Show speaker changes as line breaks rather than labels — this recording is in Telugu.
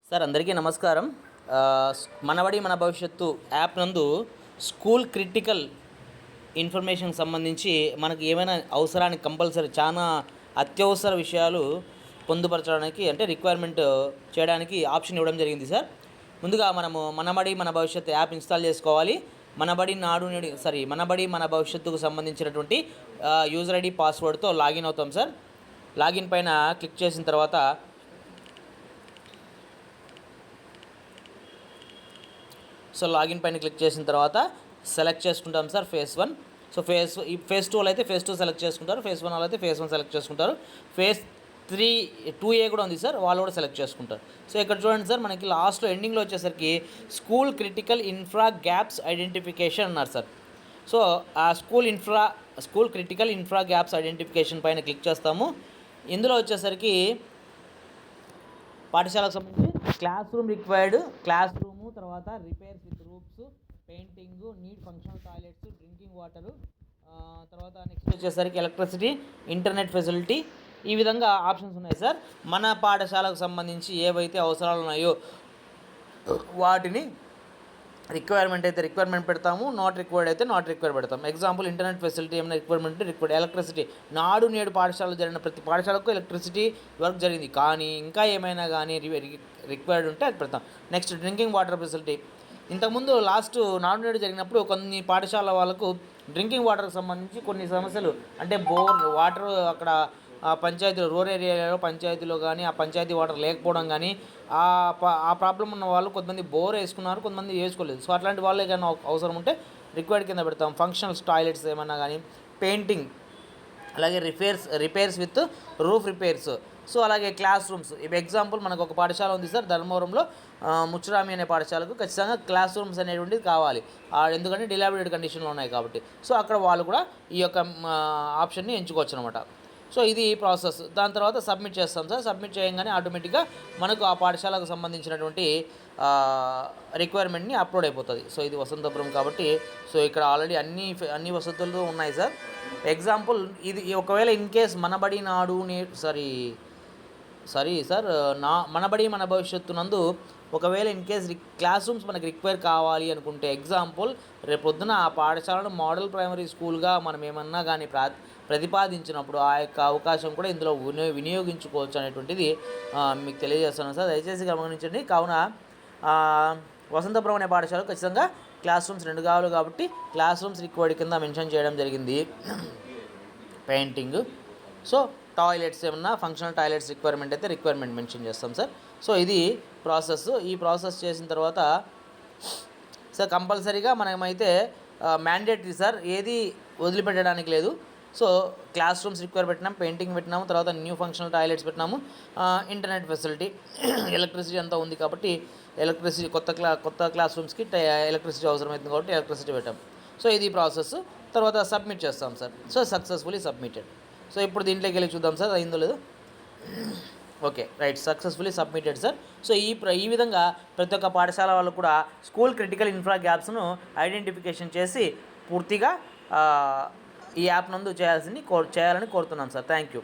సార్ అందరికీ నమస్కారం. మనబడి మన భవిష్యత్తు యాప్ నందు స్కూల్ క్రిటికల్ ఇన్ఫర్మేషన్కి సంబంధించి మనకు ఏమైనా అవసరానికి కంపల్సరీ చాలా అత్యవసర విషయాలు పొందుపరచడానికి అంటే రిక్వైర్మెంట్ చేయడానికి ఆప్షన్ ఇవ్వడం జరిగింది సార్. ముందుగా మనము మనబడి మన భవిష్యత్తు యాప్ ఇన్స్టాల్ చేసుకోవాలి. మనబడి మన భవిష్యత్తుకు సంబంధించినటువంటి యూజర్ ఐడి పాస్వర్డ్తో లాగిన్ అవుతాం సార్. లాగిన్ పైన క్లిక్ చేసిన తర్వాత లాగిన్ పైన క్లిక్ చేసిన తర్వాత సెలెక్ట్ చేసుకుంటాం సార్ ఫేజ్ 1. ఫేజ్ 2 అయితే ఫేజ్ 2 సెలెక్ట్ చేసుకుంటారు. ఫేజ్ 1 అయితే ఫేజ్ 1 సెలెక్ట్ చేసుకుంటారు. ఫేజ్ 2A కూడా ఉంది సార్, వాళ్ళు కూడా సెలెక్ట్ చేసుకుంటారు. సో ఇక్కడ చూడండి సార్, మనకి లాస్ట్లో ఎండింగ్లో వచ్చేసరికి school critical infra gaps identification అన్నారు సార్. సో ఆ school critical infra gaps identification పైన క్లిక్ చేస్తాము. ఇందులో వచ్చేసరికి పాఠశాలకు సంబంధించి class room required, class room, తర్వాత repairs with roofs, painting, need functional toilets, drinking water, తర్వాత నెక్స్ట్ వచ్చేసరికి ఎలక్ట్రిసిటీ, ఇంటర్నెట్ ఫెసిలిటీ, ఈ విధంగా ఆప్షన్స్ ఉన్నాయి సార్. మన పాఠశాలకు సంబంధించి ఏవైతే అవసరాలు ఉన్నాయో వాటిని రిక్వైర్మెంట్ అయితే రిక్వైర్మెంట్ పెడతాము, నాట్ రిక్వైర్డ్ అయితే నాట్ రిక్వైర్డ్ పెడతాము. ఎగ్జాంపుల్ ఇంటర్నెట్ ఫెసిలిటీ ఏమైనా రిక్వైర్మెంట్ రిక్వైర్డ్, ఎలక్ట్రిసిటీ నాడు నేడు పాఠశాలలో జరిగిన ప్రతి పాఠశాలకు ఎలక్ట్రిసిటీ వర్క్ జరిగింది, కానీ ఇంకా ఏమైనా కానీ రిక్వైర్డ్ ఉంటే అది పెడతాం. నెక్స్ట్ డ్రింకింగ్ వాటర్ ఫెసిలిటీ, ఇంతకుముందు లాస్ట్ నాడు నేడు జరిగినప్పుడు కొన్ని పాఠశాల వాళ్ళకు డ్రింకింగ్ వాటర్కి సంబంధించి కొన్ని సమస్యలు, అంటే బోర్ వాటర్ అక్కడ పంచాయతీలో రూరల్ ఏరియాలో పంచాయతీలో కానీ ఆ పంచాయతీ వాటర్ లేకపోవడం కానీ ఆ ప్రాబ్లం ఉన్న వాళ్ళు కొంతమంది బోర్ వేసుకున్నారు, కొంతమంది వేసుకోలేదు. సో అట్లాంటి వాళ్ళే కానీ అవసరం ఉంటే రిక్వైర్డ్ కింద పెడతాం. ఫంక్షనల్స్ టాయిలెట్స్ ఏమన్నా కానీ, పెయింటింగ్, అలాగే repairs with roof repairs. So అలాగే క్లాస్ రూమ్స్, ఎగ్జాంపుల్ మనకు ఒక పాఠశాల ఉంది సార్ ధర్మవరంలో, ముచ్చురామి అనే పాఠశాలకు ఖచ్చితంగా క్లాస్ రూమ్స్ అనేటువంటిది కావాలి, ఎందుకంటే డిలాబిలిటీ కండిషన్లో ఉన్నాయి కాబట్టి. సో అక్కడ వాళ్ళు కూడా ఈ యొక్క ఆప్షన్ని ఎంచుకోవచ్చు అనమాట. సో ఇది ప్రాసెస్. దాని తర్వాత సబ్మిట్ చేస్తాం సార్. సబ్మిట్ చేయగానే ఆటోమేటిక్గా మనకు ఆ పాఠశాలకు సంబంధించినటువంటి రిక్వైర్మెంట్ని అప్లోడ్ అయిపోతుంది. సో ఇది వసంతపురం కాబట్టి సో ఇక్కడ ఆల్రెడీ అన్ని వసతులు ఉన్నాయి సార్. ఎగ్జాంపుల్ ఇది ఒకవేళ ఇన్ కేస్ మనబడి నాడు మనబడి మన భవిష్యత్తు నందు ఒకవేళ ఇన్ కేస్ క్లాస్ రూమ్స్ మనకి రిక్వైర్ కావాలి అనుకుంటే, ఎగ్జాంపుల్ రేపొద్దున ఆ పాఠశాలను మోడల్ ప్రైమరీ స్కూల్గా మనం ఏమన్నా కానీ ప్రతిపాదించినప్పుడు ఆ యొక్క అవకాశం కూడా ఇందులో వినియోగించుకోవచ్చు అనేటువంటిది మీకు తెలియజేస్తున్నాను సార్. దయచేసి గమనించండి. కావున వసంతపురం అనే పాఠశాల ఖచ్చితంగా క్లాస్ రూమ్స్ 2 కావాలి కాబట్టి క్లాస్ రూమ్స్ రిక్వైర్డ్ కింద మెన్షన్ చేయడం జరిగింది. పెయింటింగ్, సో టాయిలెట్స్ ఏమన్నా ఫంక్షనల్ టాయిలెట్స్ రిక్వైర్మెంట్ అయితే రిక్వైర్మెంట్ మెన్షన్ చేస్తాం సార్. సో ఇది ప్రాసెస్. ఈ ప్రాసెస్ చేసిన తర్వాత సార్ కంపల్సరీగా మనమైతే మ్యాండేటరీ సార్, ఏది వదిలిపెట్టడానికి లేదు. సో క్లాస్ రూమ్స్ రిక్వైర్ పెట్టినాం, పెయింటింగ్ పెట్టినాము, తర్వాత న్యూ ఫంక్షనల్ టాయిలెట్స్ పెట్టినాము, ఇంటర్నెట్ ఫెసిలిటీ, ఎలక్ట్రిసిటీ అంతా ఉంది కాబట్టి ఎలక్ట్రిసిటీ కొత్త క్లాస్ రూమ్స్కి ఎలక్ట్రిసిటీ అవసరమవుతుంది కాబట్టి ఎలక్ట్రిసిటీ పెట్టాం. సో ఇది ప్రాసెస్. తర్వాత సబ్మిట్ చేస్తాం sir. So successfully submitted. So ఇప్పుడు దీంట్లోకి వెళ్ళి చూద్దాం సార్ అయిందో లేదు. Okay right, successfully submitted sir. So ఈ విధంగా ప్రతి ఒక్క పాఠశాల వాళ్ళు కూడా స్కూల్ క్రిటికల్ ఇన్ఫ్రా గ్యాప్స్ను ఐడెంటిఫికేషన్ చేసి పూర్తిగా ఈ యాప్ నందు చేయాలని కోరుతున్నాం సార్. Thank you.